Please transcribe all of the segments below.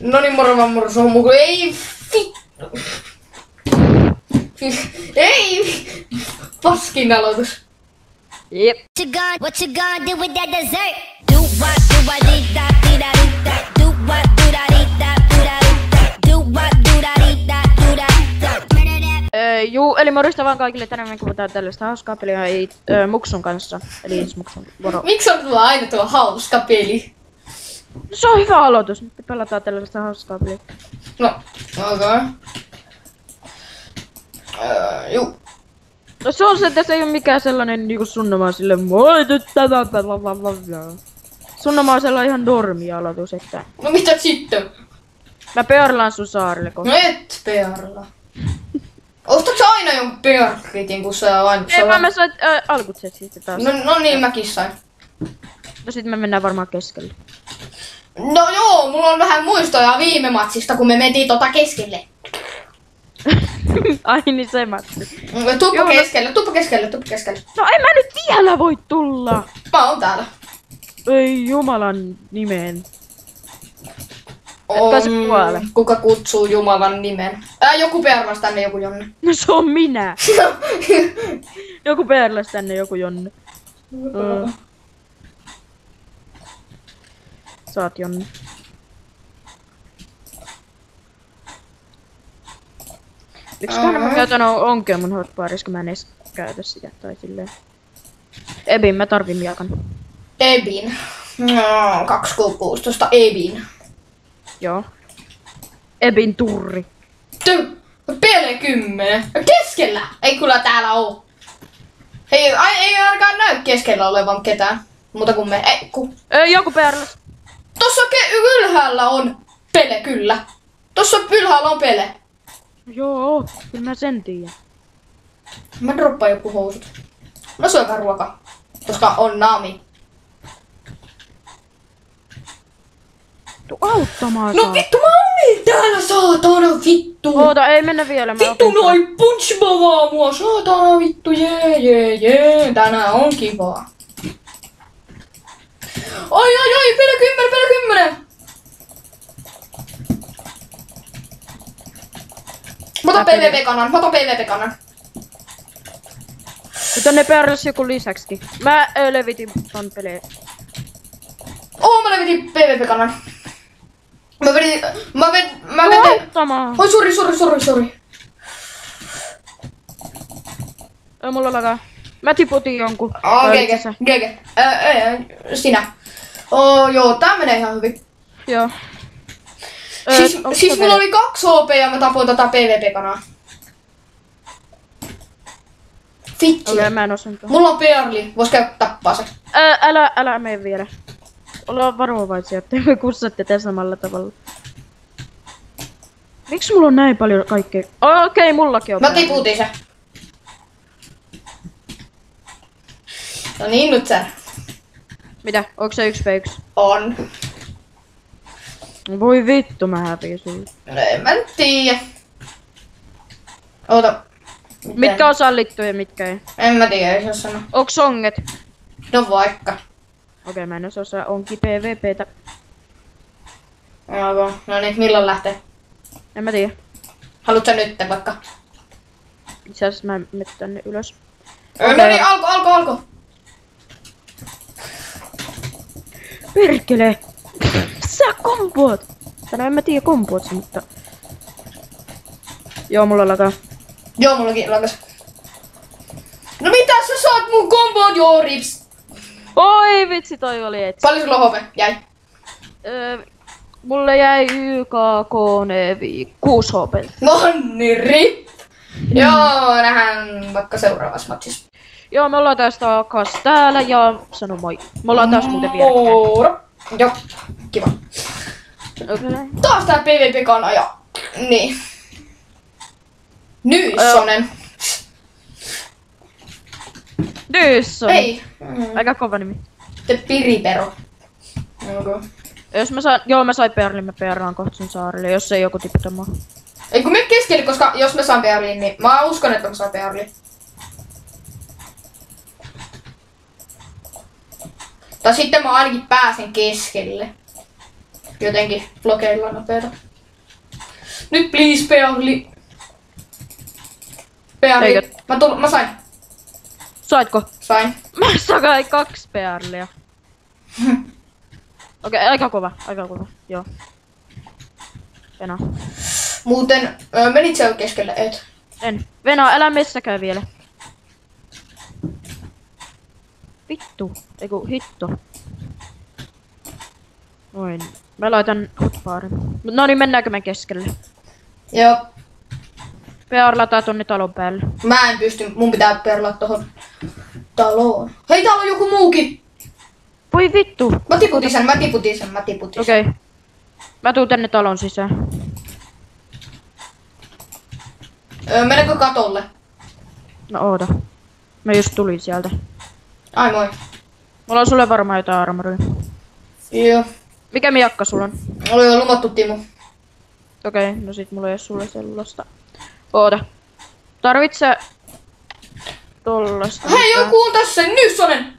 No niin, moro, se on muku. Ei vittu. Ei! Paskin aloitus. Jep. What you gonna do with that dessert? Do what dee da dee da dee da. Do what do da dee da do da dee da. Do what do da dee da do da da. Juu, eli morjesta vaan kaikille. Tänään me kuvataan tällaista hauskaa peliä Muksun kanssa. Eli Muksun moro. Miksi on tulla aina tuo hauska peli? Se on hyvä aloitus. Nyt pelataan tällaista hauskaa peliä. No, okei. Juu. No se on se, että se ei oo mikään sellainen niinku sunnomaan sille sunnomaan on sellainen ihan normi-aloitus, että No mitä sitten? mä pearlaan sun saarelle kohta. No et pearla. Ostatko sä aina jonkun pearkritin, kun sä aina... Ei mä sain alkutset sitten taas. No niin, mäkin sain. No sit me mennään varmaan keskelle. No joo, mulla on vähän muistoja viime matsista, kun me mentiin keskelle. Ai niin se matsi. Tuppa keskelle. No en mä nyt vielä voi tulla! Mä oon täällä. Ei jumalan nimeen. Et pääse puolelle. Kuka kutsuu Jumalan nimen? Joku perlas tänne, joku Jonne. No se on minä! Joku perlas tänne, joku Jonne. Saat Jonne. Miksiköhän mä käytän onkea mun hotbarissa, kun mä en edes käytä sitä tai silleen. Ebin, mä tarvin miakan. Ebin. No, 2K16 Ebin. Joo. Ebin turri. Pele 10. Keskellä! Ei kyllä täällä oo. Ei ainakaan näy keskellä olevan ketään. Muuta kuin me. Joku perlas. Tossa ylhäällä on Pele kyllä. Tossa ylhäällä on Pele. Joo, kyllä mä sen tiedän. Mä droppaan joku housut. Mä syön vähän ruokaa. Koska on naami. Tuu auttamaan No vittu mä olin täällä saatana vittu. Oota, ei mennä vielä. Mä Vittu noin punchbavaa mua saatana vittu jee. Tänään on kivaa. Ai, pele 10. Mä otan PvP-kanan. Nyt on ne perlas joku lisäksikin. Mä levitin ton peleen. Mä levitin PvP-kanan. Mä vedin... Auttamaan! Oi, sori. Ei mulla lagaa. Mä tiputin jonkun. GG. Sinä. Joo, tää menee ihan hyvin. Joo. Siis mulla oli 2 HP ja mä tapoin tätä PvP-kanaa. Vitsi. Okei, mä en osan tuohon. Mulla on Pearli, vois käydä tappaa se. Älä mene vielä. Ollaan varovaisia, ettei me kussatte tätä samalla tavalla. Miksi mulla on näin paljon kaikkea? Okei, mullakin on. Mä tiputin se. No niin, nyt sä. Mitä? Onko se 1v1? On. Voi vittu, mä häpiin sulle. No en mä nyt tiiä. Oota. Mitkä on sallittu ja mitkä ei? En mä tiedä, ei saa sanoa. Onks songet? No vaikka. Okei, mä en osaa onki PvPtä. Joo, no niin, milloin lähtee? En mä tiedä. Haluut sä nyt vaikka? Itse asiassa mä menen tänne ylös. No niin, alko! Perkele! Sä komboot! Tänään en mä tiedä komboot, mutta... Joo, mulla lakaa. Joo, mullakin lakas. No mitä sä saat mun komboon? Joo, rips. Oi vitsi, toi oli etsi. Paljon sulla on HP? Jäi. Mulle jäi YKK 6 HP. Nonni, rip. Joo, nähdään vaikka seuraavassa matsissa. Joo, me ollaan taas takas täällä ja sano moi. Me ollaan taas muuten vierekkäin. Moro. Joo, kiva. Okay. Taas tää PvP-kana ja... Niin. Nyssonen. Nyssonen. Ei. Aika kova nimi. Piripero. Okay. Jos mä saan... Joo, mä sain Perlin, mä perraan kohta sun saarelle, jos ei joku tiputa mua. Ei kun me keskelle, koska jos mä saan Pearlin, niin mä uskon, että mä saan Pearlin. Tai sitten mä ainakin pääsen keskelle. jotenkin blokeilla nopeeta. Nyt please, Pearli. Pearli. Eikö? Mä sain. Saitko? Sain. Mä sain 2 PR:liä. Okei, aika kova, joo. Venä. Muuten, menit sä keskelle, et? En. Venä, älä messä käy vielä. Vittu. Eiku, hitto. Noin. Mä laitan hotbarin. No niin, mennäänkö me keskelle? Joo. PR lataa tonne talon päälle. Mä en pysty, mun pitää perlaa tohon taloon. Hei, täällä on joku muukin! Voi vittu. Mä tiputin sen. Okei. Mä tuun tänne talon sisään. Mennäänkö katolle? No oota. Mä just tulin sieltä. Ai moi. Mulla on sulle varmaan jotain armoria. Joo. Mikä miakka sulla on? Oli jo lumattu Timo. Okei, no sit mulla ei oo sulle sellaista. Oota. Tarvitsä tollasta? Hei, joku on tässä! Nyssonen!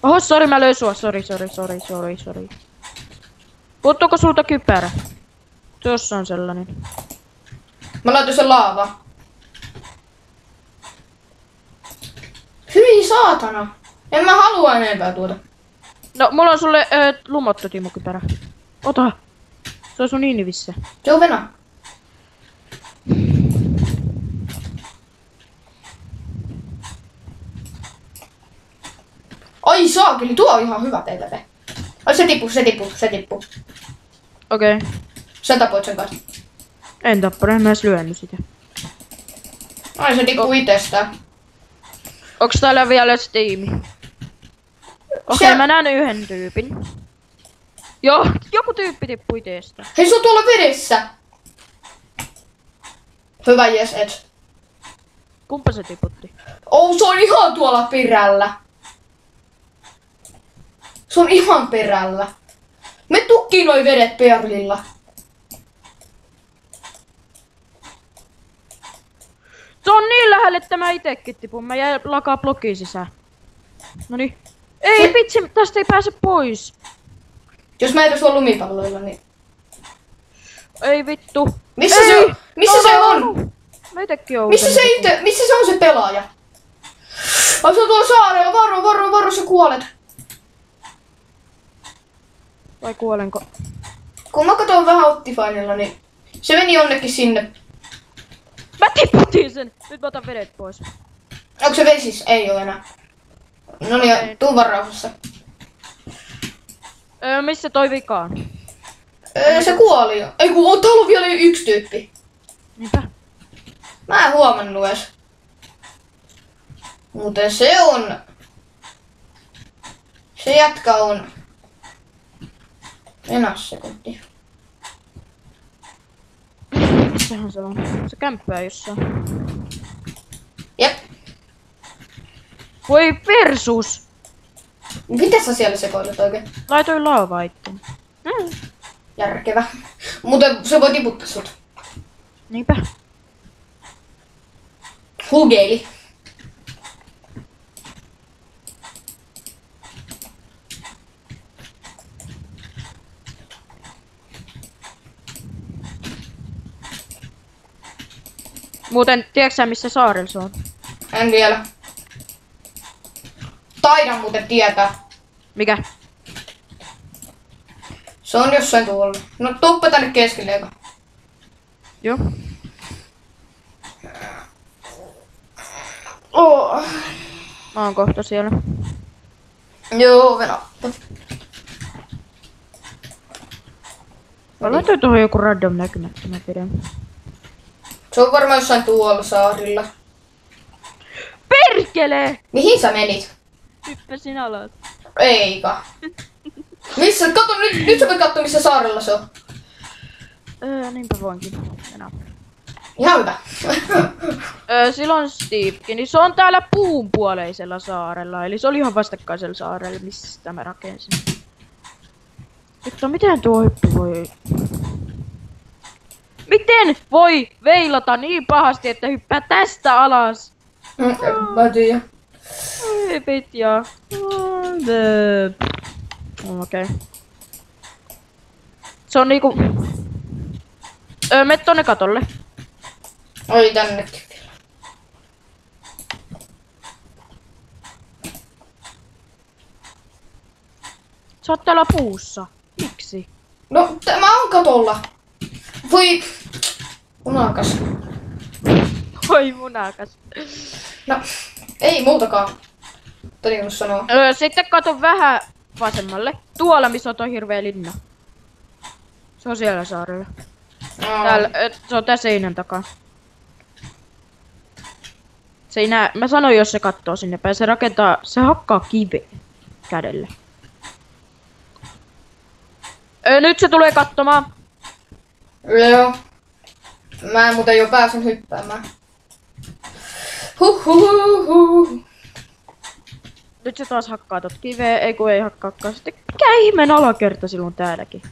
Oho, sori, mä löin sua. Sori. Puuttuuko sulta kypärä? Tuossa on sellainen. Mä laitoin sen laavaan. Hyi saatana! En mä halua enempää tuota. No, mulla on sulle lumottu Timo-kypärä. Ota. Se on sun inivissä. Se on Venä. Ai saakeli, tuo on ihan hyvä PvP. Ai se tippuu. Okei. Sä tapoit sen kanssa. En tappanut, en mä edes lyönyt sitä. Ai se tippuu itsestään. Onks täällä vielä Steam? Okei, mä näen yhden tyypin. Joo, joku tyyppi tippui teestä. Hei, se on tuolla vedessä. Hyvä, jes, et. Kumpa se tiputti? Oh, se on ihan tuolla perällä. Se on ihan perällä. Me tukkii noi vedet Perlilla. Se on niin lähellä, että mä itekin tipun. Mä jäin lakaa blokiin sisään. Noniin. Ei vitsi, tästä ei pääse pois. Jos mä edes sua lumipalloilla, niin... Ei vittu. Missä se on? Missä se on? Mä itekin oon. Missä se on se pelaaja? Ai se on tuolla saarella, varo, sä kuolet. Vai kuolenko? Kun mä katson vähän Optifinella, niin se meni jonnekin sinne. Mä tiputin sen! Nyt mä otan vedet pois. Onko se vesis? Ei oo enää. No niin, tuu varauksessa. Missä toi vika on? Se kuoli jo. Ei kun täällä on vielä yksi tyyppi. Niinpä. Mä en huomannut edes. Muuten se on... Se jätkä on... Enas sekunti. Missähän se on? Se kämppää jossain. Jep. Voi versus! Mitä sä siellä sekoilet oikein? Laitoin laavaa itteen. Järkevä. Muuten se voi tiputtaa sut. Niinpä. Hugeili. Muuten, tiedätkö sä missä saarella se on? En vielä. Taidan muuten tietää. Mikä? Se on jossain tuolla. No tuppa tänne keskelle eka. Joo. Oh. Mä oon kohta siellä. Joo, venappa. Mä laitoin tuohon joku random näkymättömä pidän. Se on varmaan jossain tuolla saarilla. Perkele! Mihin sä menit? Hyppäsin alas. Eikä. Missä? Kato nyt sä voit katsoa missä saarella se on. Niinpä voinkin. Enää. Ihan hyvä. Silloin Stevekin, niin se on täällä puunpuoleisella saarella. Eli se oli ihan vastakkaisella saarella, mistä mä rakensin. Mutta miten tuo hyppy voi... Miten voi veilata niin pahasti, että hyppää tästä alas? Mä tiedä. Ei pitää. Okei. Se on niinku... Mene tonne katolle. Oi tännekin vielä. Sä oot täällä puussa. Miksi? No, mä oon katolla. Voi... Unakas. Oi munakas. No, ei muutakaan. Toinen sanoo. Sitten kato vähän vasemmalle. Tuolla missä on toi hirveä linna. Se on siellä saarella. Täällä, se on tää seinän takaa. Se ei näe. Mä sanoin jos se kattoo sinne päin. Se rakentaa, se hakkaa kiveä kädellä. Nyt se tulee katsomaan. Joo. Mä muuten jo pääsen hyppäämään. Huhhuhuhu. Nyt se taas hakkaa tot kiveä, ei kun ei hakkaakaan. Sitten mikä ihmeen alakerta silloin täälläkin?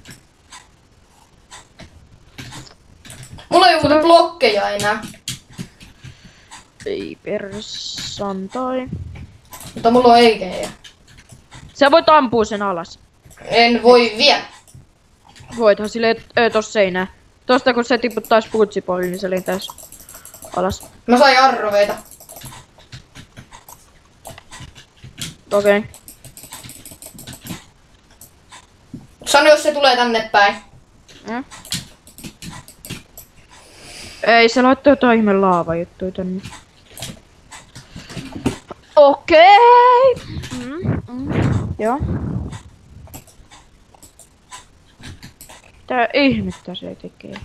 Mulla ei ole blokkeja enää. Ei persantai. Mutta mulla on eikejä. Sä voit ampua sen alas. En voi vielä. Voithan silleen tossa seinää. Tosta kun se tiputtais puutsipoille, niin se lentäis alas. Mä sain arroveita. Okei. Okay. Sano jos se tulee tänne päin. Ei, se laittoi jotain ihme laavajuttuja tänne. Okei. Joo. Tää ihmettä se tekee.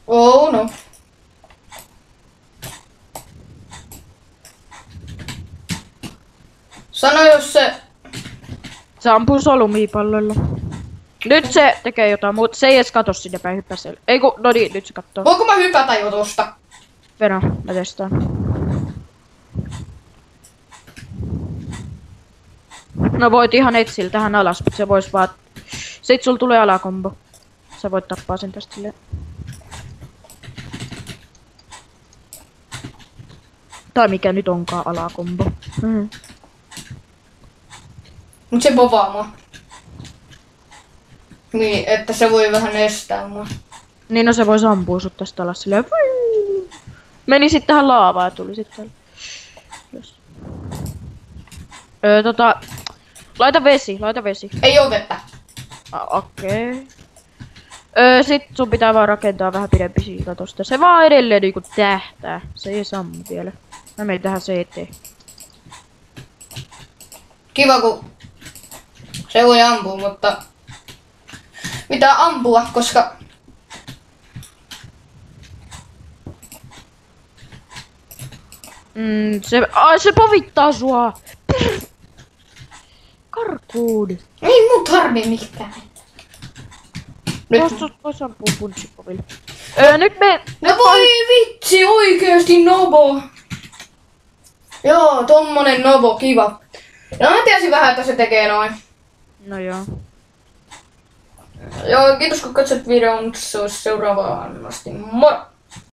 Oh no. Sano jos se... Se ampuu solumiipalloilla. Nyt se tekee jotain muuta. Se ei edes kato sinne päin hyppäselle. Ei ku, no niin, nyt se kattoo. Voinko mä hypätä jo tosta? Venä, mä testaan. No voit ihan etsiä tähän alas, mutta se vois vaan... Sit sul tulee alakombo. Sä voit tappaa sen tästä silleen. Tai mikä nyt onkaan alakombo. Mut se povaa mua. Niin, että se voi vähän estää mua. Niin no se vois ampua sut tästä alas silleen. Meni sit tähän laavaan ja tuli sit tälle. Laita vesi. Ei oo vettä. Okei. Sit sun pitää vaan rakentaa vähän pidempi silta tosta. Se vaan edelleen niinku tähtää. Se ei sammu vielä. Mä menen tähän CT. Kiva kun se voi ampua, mutta... Pitää ampua, koska... Se povittaa sua! Karkuun! Ei mun tarvi mitään. Nyt... Tosta vois ampua puntsipoville. Nyt me... No voi vitsi, oikeesti Nobo! Joo, tommonen Nobo, kiva. No mä tiesin vähän, että se tekee noin. No joo. Joo, kiitos kun katsot videon, se olisi seuraavaan asti. Moro!